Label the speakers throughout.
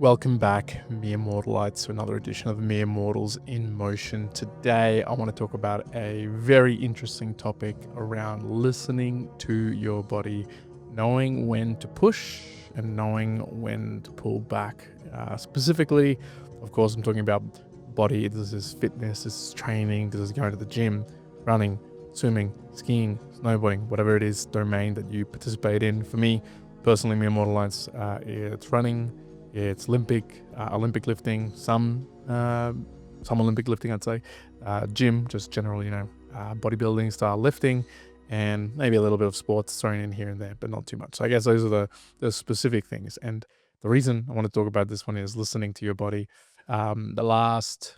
Speaker 1: Welcome back, mere mortalites, to another edition of Mere Mortals in Motion. Today, I want to talk about a very interesting topic around listening to your body, knowing when to push and knowing when to pull back. Specifically, of course, I'm talking about body. This is fitness, this is training, this is going to the gym, running, swimming, skiing, snowboarding, whatever it is domain that you participate in. For me, personally, Mere Mortalites, it's running, it's Olympic lifting, some Olympic lifting, I'd say, gym, just general, bodybuilding style lifting, and maybe a little bit of sports thrown in here and there, but not too much. So I guess those are the specific things. And the reason I want to talk about this one is listening to your body. The last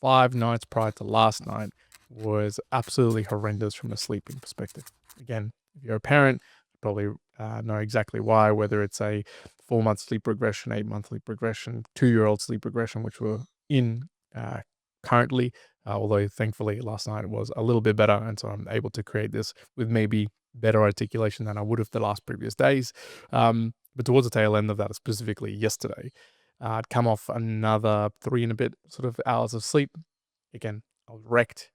Speaker 1: 5 nights prior to last night was absolutely horrendous from a sleeping perspective. Again, if you're a parent, you probably know exactly why, whether it's a 4 month sleep regression, 8 month sleep regression, 2-year-old sleep regression, which we're in currently. Although thankfully last night was a little bit better, and so I'm able to create this with maybe better articulation than I would have the last previous days. But towards the tail end of that, specifically yesterday, I'd come off another 3 and a bit sort of hours of sleep. Again, I was wrecked.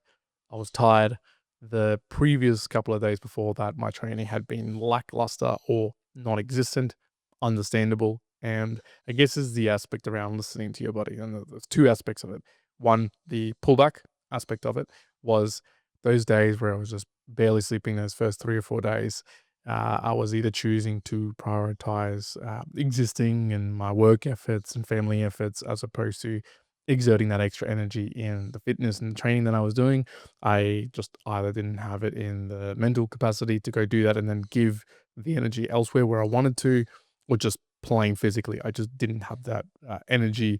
Speaker 1: I was tired. The previous couple of days before that, my training had been lackluster or non-existent, understandable. And I guess is the aspect around listening to your body. And there's two aspects of it. One, the pullback aspect of it was those days where I was just barely sleeping those first 3 or 4 days. I was either choosing to prioritize existing and my work efforts and family efforts as opposed to exerting that extra energy in the fitness and training that I was doing. I just either didn't have it in the mental capacity to go do that and then give the energy elsewhere where I wanted to, or just playing physically. I just didn't have that energy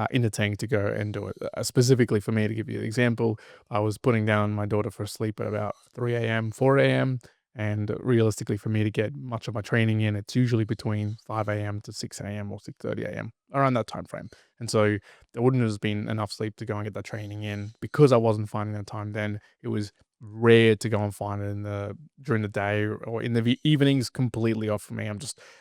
Speaker 1: in the tank to go and do it. Specifically for me, to give you an example, I was putting down my daughter for sleep at about 3 a.m., 4 a.m. And realistically, for me to get much of my training in, it's usually between 5 a.m. to 6 a.m. or 6:30 a.m., around that time frame. And so there wouldn't have been enough sleep to go and get that training in because I wasn't finding that time then. It was rare to go and find it during the day or in the evenings. Completely off for me.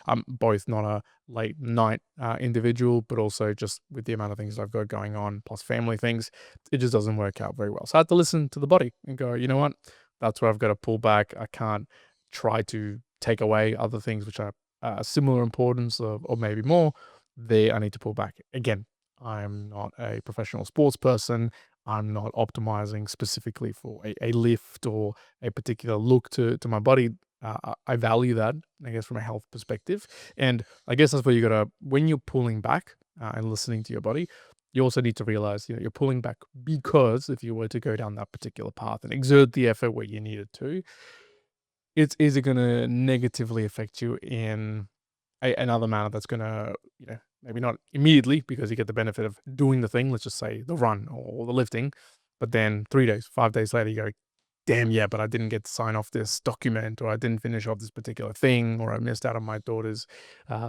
Speaker 1: I'm both not a late night individual, but also just with the amount of things I've got going on plus family things, it just doesn't work out very well. So I had to listen to the body and go, you know what? That's where I've got to pull back. I can't try to take away other things which are similar importance or maybe more. I need to pull back. Again, I'm not a professional sports person. I'm not optimizing specifically for a lift or a particular look to my body. I value that, I guess, from a health perspective. And I guess that's where you got to, when you're pulling back and listening to your body, you also need to realize, you're pulling back because if you were to go down that particular path and exert the effort where you needed to, it's is it going to negatively affect you in another manner that's going to, maybe not immediately because you get the benefit of doing the thing, let's just say the run or the lifting, but then 3 days, 5 days later, you go, damn, yeah, but I didn't get to sign off this document, or I didn't finish off this particular thing, or I missed out on my daughter's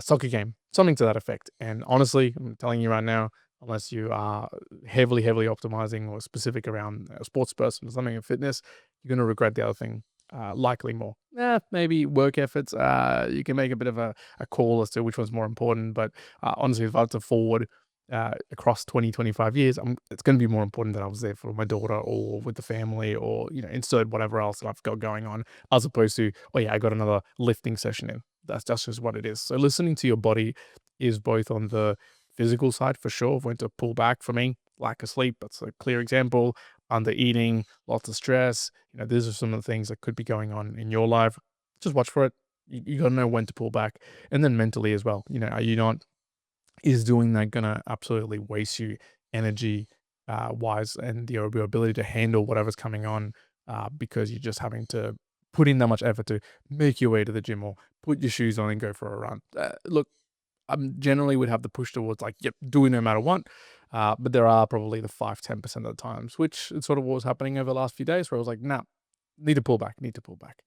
Speaker 1: soccer game, something to that effect. And honestly, I'm telling you right now, unless you are heavily, heavily optimizing or specific around a sports person or something in fitness, you're going to regret the other thing. Likely more. Maybe work efforts. You can make a bit of a call as to which one's more important. But honestly, if I was to forward across 20, 25 years, it's going to be more important that I was there for my daughter or with the family or, insert whatever else that I've got going on, as opposed to, oh yeah, I got another lifting session in. That's just what it is. So listening to your body is both on the physical side for sure, of when to pull back. For me, lack of sleep, that's a clear example. Under eating, lots of stress. These are some of the things that could be going on in your life. Just watch for it. You got to know when to pull back. And then mentally as well. Are you not, is doing that going to absolutely waste you energy wise and your ability to handle whatever's coming on because you're just having to put in that much effort to make your way to the gym or put your shoes on and go for a run. Look, I generally would have the push towards like, yep, do it no matter what. But there are probably the 5-10% of the times, which is sort of what was happening over the last few days, where I was like, nah, need to pull back, need to pull back.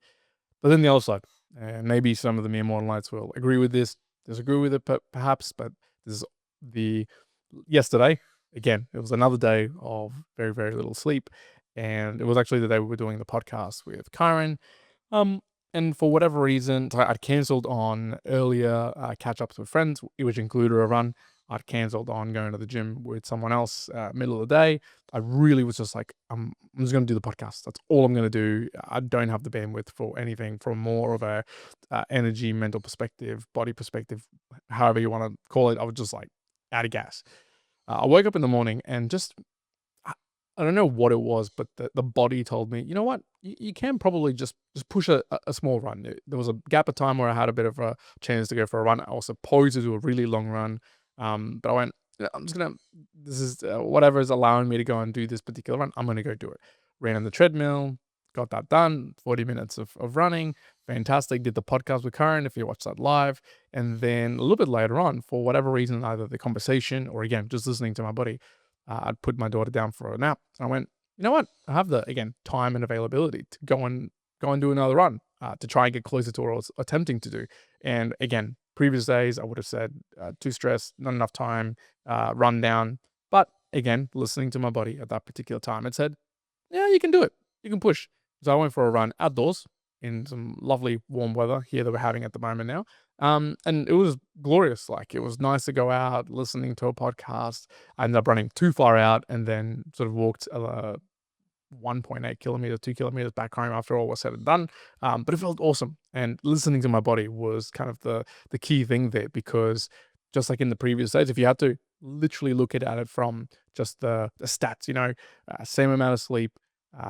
Speaker 1: But then the other side, and maybe some of the mere modern lights will agree with this, disagree with it, perhaps, but this is the yesterday. Again, it was another day of very, very little sleep. And it was actually the day we were doing the podcast with Kyron. Um, And for whatever reason, so I'd cancelled on earlier catch ups with friends, which included a run. I'd cancelled on going to the gym with someone else middle of the day. I really was just like, I'm just going to do the podcast. That's all I'm going to do. I don't have the bandwidth for anything from more of a energy, mental perspective, body perspective, however you want to call it. I was just like out of gas. I woke up in the morning and just I I don't know what it was, but the body told me, you know what, you can probably just push a small run. There was a gap of time where I had a bit of a chance to go for a run. I was supposed to do a really long run, but I went, "Yeah, I'm just gonna. This is whatever is allowing me to go and do this particular run. I'm gonna go do it." Ran on the treadmill, got that done. 40 minutes of running, fantastic. Did the podcast with Karen if you watch that live, and then a little bit later on, for whatever reason, either the conversation or again just listening to my body, I'd put my daughter down for a nap. And I went, you know what? I have the again time and availability to go and do another run to try and get closer to what I was attempting to do. And again, previous days I would have said too stressed, not enough time, run down. But again, listening to my body at that particular time, it said, yeah, you can do it. You can push. So I went for a run outdoors in some lovely warm weather here that we're having at the moment now. And it was glorious. Like it was nice to go out listening to a podcast. I ended up running too far out and then sort of walked 1.8 kilometers, 2 kilometers back home after all was said and done. But it felt awesome. And listening to my body was kind of the key thing there because just like in the previous days, if you had to literally look at it from just the stats, same amount of sleep,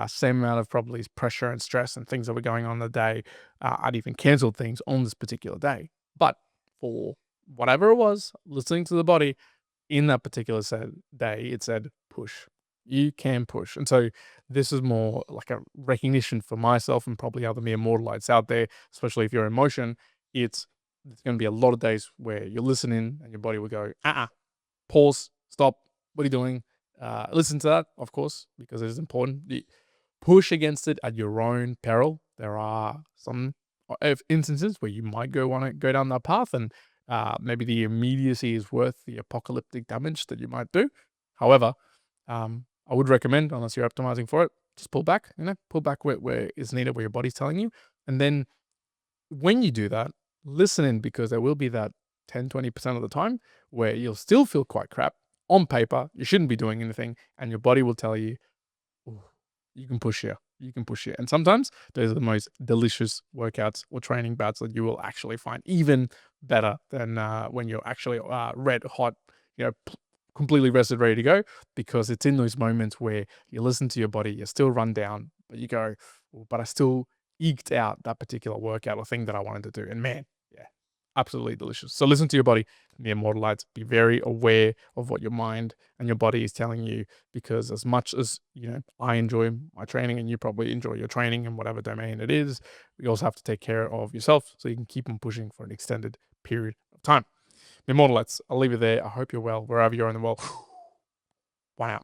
Speaker 1: same amount of probably pressure and stress and things that were going on in the day, I'd even canceled things on this particular day. But for whatever it was, listening to the body in that particular day, it said push. You can push. And so this is more like a recognition for myself and probably other mere mortalites out there, especially if you're in motion. It's there's going to be a lot of days where you're listening and your body will go, pause, stop, what are you doing? Listen to that, of course, because it is important. Push against it at your own peril. There are some instances where you might want to go down that path, and maybe the immediacy is worth the apocalyptic damage that you might do. However, I would recommend, unless you're optimizing for it, just pull back. Pull back where is needed, where your body's telling you, and then when you do that, listen in because there will be that 10-20% of the time where you'll still feel quite crap. On paper, you shouldn't be doing anything, and your body will tell you, "Ooh, you can push here. You can push here." And sometimes those are the most delicious workouts or training bouts that you will actually find even better than when you're actually red hot, completely rested, ready to go, because it's in those moments where you listen to your body, you're still run down, but you go, "Ooh, but I still eked out that particular workout or thing that I wanted to do." And man, yeah, absolutely delicious. So listen to your body, the immortalites. Be very aware of what your mind and your body is telling you, because as much as I enjoy my training and you probably enjoy your training in whatever domain it is, you also have to take care of yourself so you can keep on pushing for an extended period of time. Immortalites, I'll leave it there. I hope you're well wherever you're in the world. Wow.